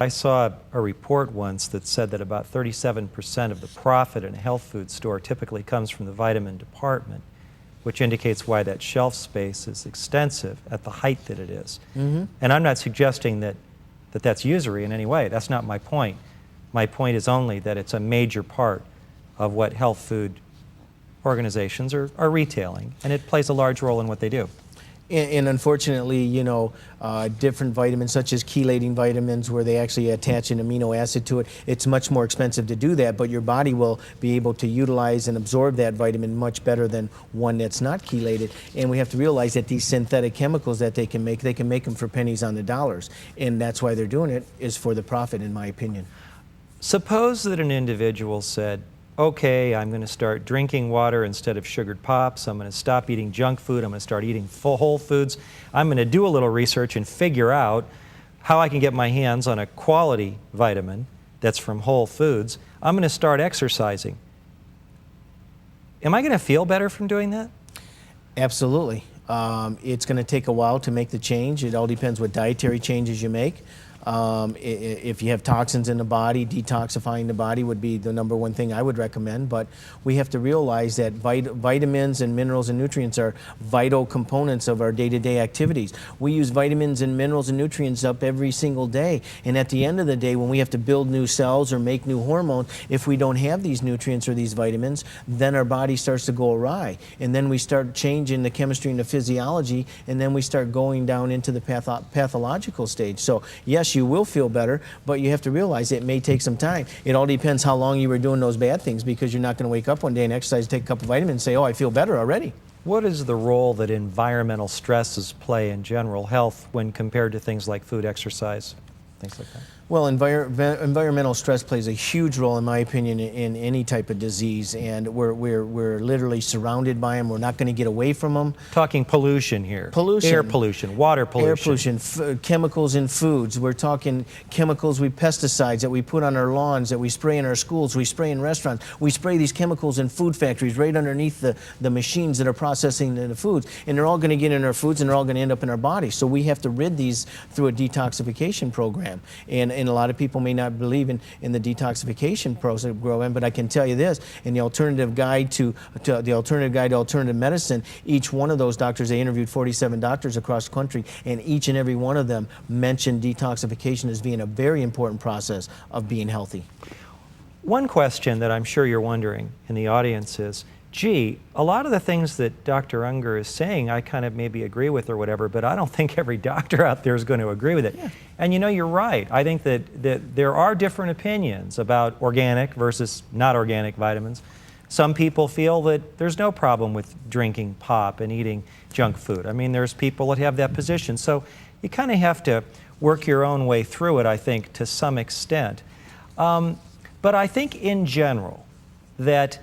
I saw a report once that said that about 37% of the profit in a health food store typically comes from the vitamin department, which indicates why that shelf space is extensive at the height that it is. And I'm not suggesting that that's usury in any way. That's not my point. My point is only that it's a major part of what health food organizations are retailing, and it plays a large role in what they do. And unfortunately, you know, different vitamins such as chelating vitamins where they actually attach an amino acid to it, it's much more expensive to do that, but your body will be able to utilize and absorb that vitamin much better than one that's not chelated. And we have to realize that these synthetic chemicals that they can make them for pennies on the dollars. And that's why they're doing it, is for the profit, in my opinion. Suppose that an individual said, okay, I'm going to start drinking water instead of sugared pops. I'm going to stop eating junk food. I'm going to start eating full whole foods. I'm going to do a little research and figure out how I can get my hands on a quality vitamin that's from whole foods. I'm going to start exercising. Am I going to feel better from doing that? Absolutely. It's going to take a while to make the change. It all depends what dietary changes you make. If you have toxins in the body, detoxifying the body would be the #1 thing I would recommend. But we have to realize that vitamins and minerals and nutrients are vital components of our day-to-day activities. We use vitamins and minerals and nutrients up every single day. And at the end of the day, when we have to build new cells or make new hormones, if we don't have these nutrients or these vitamins, then our body starts to go awry. And then we start changing the chemistry and the physiology, and then we start going down into the pathological stage. So yes, you will feel better, but you have to realize it may take some time. It all depends how long you were doing those bad things, because you're not going to wake up one day and exercise, take a couple of vitamins and say, oh, I feel better already. What is the role that environmental stresses play in general health when compared to things like food, exercise, things like that? Well, environmental stress plays a huge role, in my opinion, in any type of disease, and we're literally surrounded by them. We're not going to get away from them. Talking pollution here. Pollution. Air pollution, water pollution. Air pollution, chemicals in foods. We're talking chemicals, pesticides that we put on our lawns, that we spray in our schools, we spray in restaurants. We spray these chemicals in food factories right underneath the machines that are processing the foods, and they're all going to get in our foods, and they're all going to end up in our bodies. So we have to rid these through a detoxification program. And a lot of people may not believe in the detoxification program, but I can tell you this: in the alternative guide to alternative medicine, each one of those doctors, they interviewed 47 doctors across the country, and each and every one of them mentioned detoxification as being a very important process of being healthy. One question that I'm sure you're wondering in the audience is, gee, a lot of the things that Dr. Unger is saying I kind of maybe agree with or whatever, but I don't think every doctor out there is going to agree with it. Yeah. And you know, you're right. I think that there are different opinions about organic versus not organic vitamins. Some people feel that there's no problem with drinking pop and eating junk food. I mean, there's people that have that position. So you kind of have to work your own way through it, I think, to some extent. But I think in general that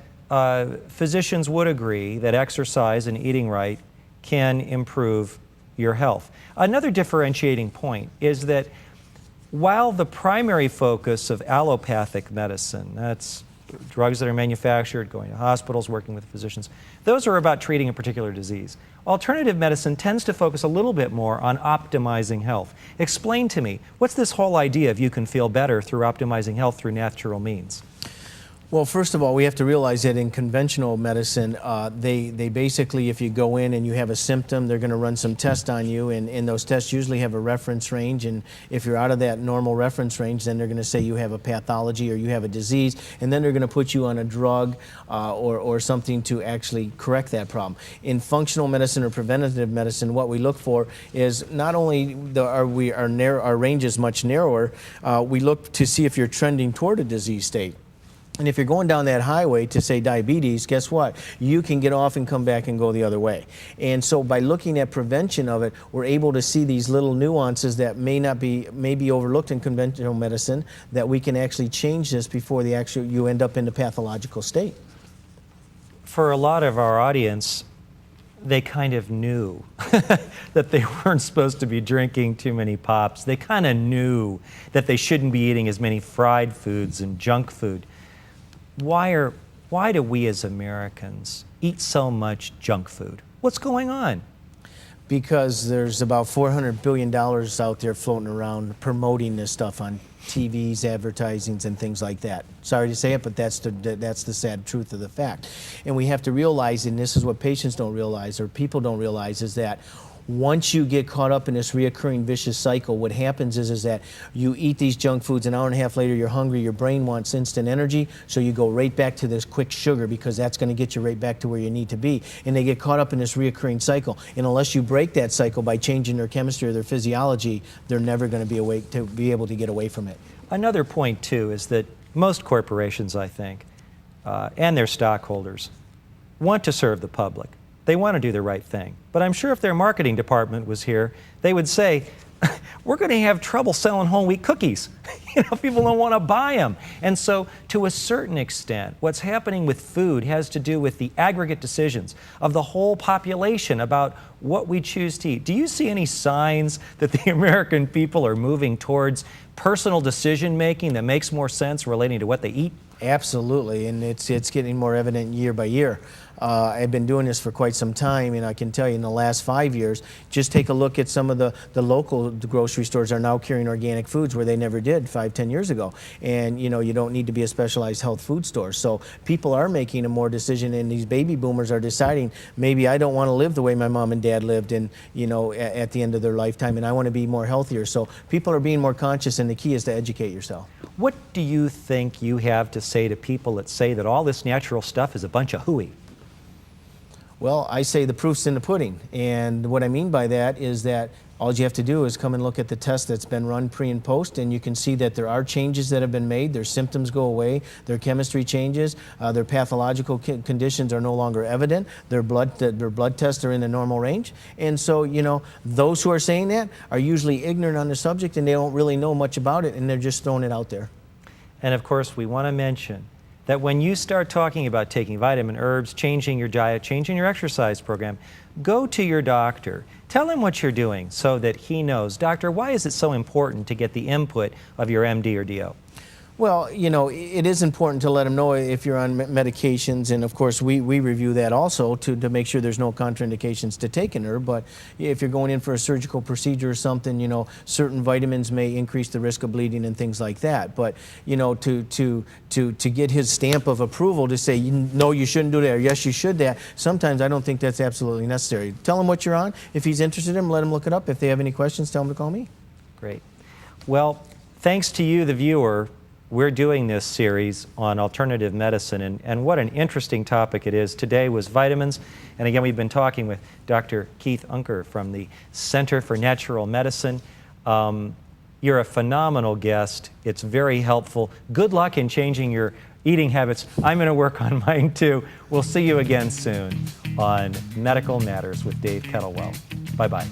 physicians would agree that exercise and eating right can improve your health. Another differentiating point is that while the primary focus of allopathic medicine, that's drugs that are manufactured, going to hospitals, working with physicians, those are about treating a particular disease. Alternative medicine tends to focus a little bit more on optimizing health. Explain to me, what's this whole idea of you can feel better through optimizing health through natural means? Well, first of all, we have to realize that in conventional medicine, they basically, if you go in and you have a symptom, they're going to run some tests on you, and those tests usually have a reference range, and if you're out of that normal reference range, then they're going to say you have a pathology or you have a disease, and then they're going to put you on a drug or something to actually correct that problem. In functional medicine or preventative medicine, what we look for is not only our range is much narrower, we look to see if you're trending toward a disease state. And if you're going down that highway to, say, diabetes, guess what? You can get off and come back and go the other way. And so by looking at prevention of it, we're able to see these little nuances that may be overlooked in conventional medicine, that we can actually change this before you end up in the pathological state. For a lot of our audience, they kind of knew that they weren't supposed to be drinking too many pops. They kind of knew that they shouldn't be eating as many fried foods and junk food. Why do we as Americans eat so much junk food? What's going on? Because there's about $400 billion out there floating around promoting this stuff on TVs, advertisings, and things like that. Sorry to say it, but that's the sad truth of the fact. And we have to realize, and this is what patients don't realize, or people don't realize, is that once you get caught up in this reoccurring vicious cycle, what happens is that you eat these junk foods, an hour and a half later you're hungry, your brain wants instant energy, so you go right back to this quick sugar because that's going to get you right back to where you need to be. And they get caught up in this reoccurring cycle. And unless you break that cycle by changing their chemistry or their physiology, they're never going to be able to get away from it. Another point, too, is that most corporations, I think, and their stockholders want to serve the public. They want to do the right thing. But I'm sure if their marketing department was here, they would say, we're going to have trouble selling whole wheat cookies. People don't want to buy them. And so, to a certain extent, what's happening with food has to do with the aggregate decisions of the whole population about what we choose to eat. Do you see any signs that the American people are moving towards personal decision making that makes more sense relating to what they eat? Absolutely, and it's getting more evident year by year. I've been doing this for quite some time, and I can tell you in the last 5 years, just take a look at some of the local grocery stores are now carrying organic foods where they never did 5-10 years ago. And you don't need to be a specialized health food store. So people are making a more decision, and these baby boomers are deciding, maybe I don't want to live the way my mom and dad lived and at the end of their lifetime, and I want to be more healthier. So people are being more conscious, and the key is to educate yourself. What do you think you have to say to people that say that all this natural stuff is a bunch of hooey? Well, I say the proof's in the pudding. And what I mean by that is that all you have to do is come and look at the test that's been run pre and post, and you can see that there are changes that have been made. Their symptoms go away. Their chemistry changes. Their pathological conditions are no longer evident. Their blood tests are in the normal range. And so, those who are saying that are usually ignorant on the subject, and they don't really know much about it, and they're just throwing it out there. And of course, we want to mention that when you start talking about taking vitamin herbs, changing your diet, changing your exercise program, go to your doctor. Tell him what you're doing so that he knows. Doctor, why is it so important to get the input of your MD or DO? Well, it is important to let them know if you're on medications, and of course we review that also to make sure there's no contraindications to taking her. But if you're going in for a surgical procedure or something, certain vitamins may increase the risk of bleeding and things like that. But to get his stamp of approval to say no, you shouldn't do that, or yes, you should that, sometimes I don't think that's absolutely necessary. Tell him what you're on. If he's interested in him, let him look it up. If they have any questions, tell him to call me. Great. Well, thanks to you, the viewer. We're doing this series on alternative medicine, and what an interesting topic it is. Today was vitamins, and again, we've been talking with Dr. Keith Unker from the Center for Natural Medicine. You're a phenomenal guest. It's very helpful. Good luck in changing your eating habits. I'm going to work on mine too. We'll see you again soon on Medical Matters with Dave Kettlewell. Bye-bye.